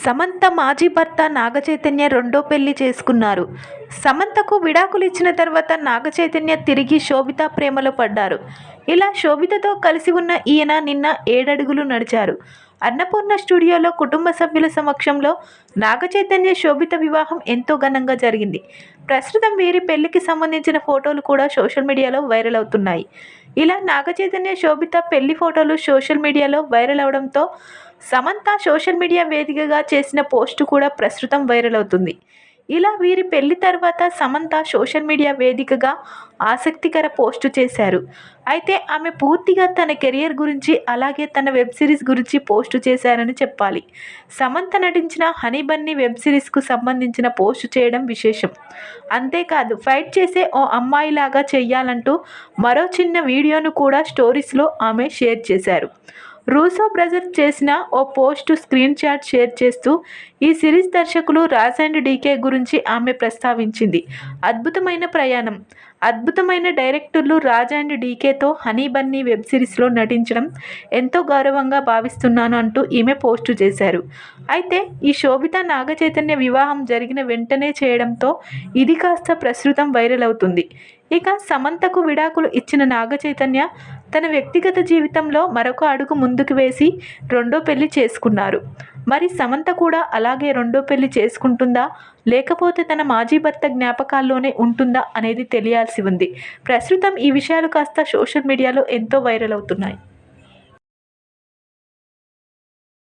సమంత మాజీ భర్త నాగచైతన్య రెండో పెళ్లి చేసుకున్నారు. సమంతకు విడాకులు ఇచ్చిన తర్వాత నాగచైతన్య తిరిగి శోభిత ప్రేమలో పడ్డారు. ఇలా శోభితతో కలిసి ఉన్న ఈయన నిన్న 7 అడుగులు నడిచారు. అన్నపూర్ణ స్టూడియోలో కుటుంబ సభ్యుల సమక్షంలో నాగచైతన్య శోభిత వివాహం ఎంతో ఘనంగా జరిగింది. ప్రస్తుతం వీరి పెళ్లికి సంబంధించిన ఫోటోలు కూడా సోషల్ మీడియాలో వైరల్ అవుతున్నాయి. ఇలా నాగచైతన్య శోభిత పెళ్లి ఫోటోలు సోషల్ మీడియాలో వైరల్ అవడంతో సమంత సోషల్ మీడియా వేదికగా చేసిన పోస్టు కూడా ప్రస్తుతం వైరల్ అవుతుంది. ఇలా వీరి పెళ్లి తర్వాత సమంత సోషల్ మీడియా వేదికగా ఆసక్తికర పోస్టు చేశారు. అయితే ఆమె పూర్తిగా తన కెరియర్ గురించి అలాగే తన వెబ్ సిరీస్ గురించి పోస్టు చేశారని చెప్పాలి. సమంత నటించిన హనీ బన్నీ వెబ్ సిరీస్కు సంబంధించిన పోస్టు చేయడం విశేషం. అంతేకాదు ఫైట్ చేసే ఓ అమ్మాయిలాగా చెయ్యాలంటూ మరో చిన్న వీడియోను కూడా స్టోరీస్లో ఆమె షేర్ చేశారు. రూసో బ్రదర్స్ చేసిన ఓ పోస్టు స్క్రీన్ షాట్ షేర్ చేస్తూ ఈ సిరీస్ దర్శకులు రాజ్ అండ్ డీకే గురించి ఆమె ప్రస్తావించింది. అద్భుతమైన ప్రయాణం. అద్భుతమైన డైరెక్టర్లు రాజ్ అండ్ డీకేతో హనీ బన్నీ వెబ్ సిరీస్లో నటించడం ఎంతో గౌరవంగా భావిస్తున్నాను అంటూ ఈమె పోస్టు చేశారు. అయితే ఈ శోభిత నాగచైతన్య వివాహం జరిగిన వెంటనే చేయడంతో ఇది కాస్త ప్రస్తుతం వైరల్ అవుతుంది. ఇక సమంతకు విడాకులు ఇచ్చిన నాగచైతన్య తన వ్యక్తిగత జీవితంలో మరొక అడుగు ముందుకు వేసి రెండో పెళ్లి చేసుకున్నారు. మరి సమంత కూడా అలాగే రెండో పెళ్లి చేసుకుంటుందా లేకపోతే తన మాజీ భర్త జ్ఞాపకాల్లోనే ఉంటుందా అనేది తెలియాల్సి ఉంది. ప్రస్తుతం ఈ విషయాలు కాస్త సోషల్ మీడియాలో ఎంతో వైరల్ అవుతున్నాయి.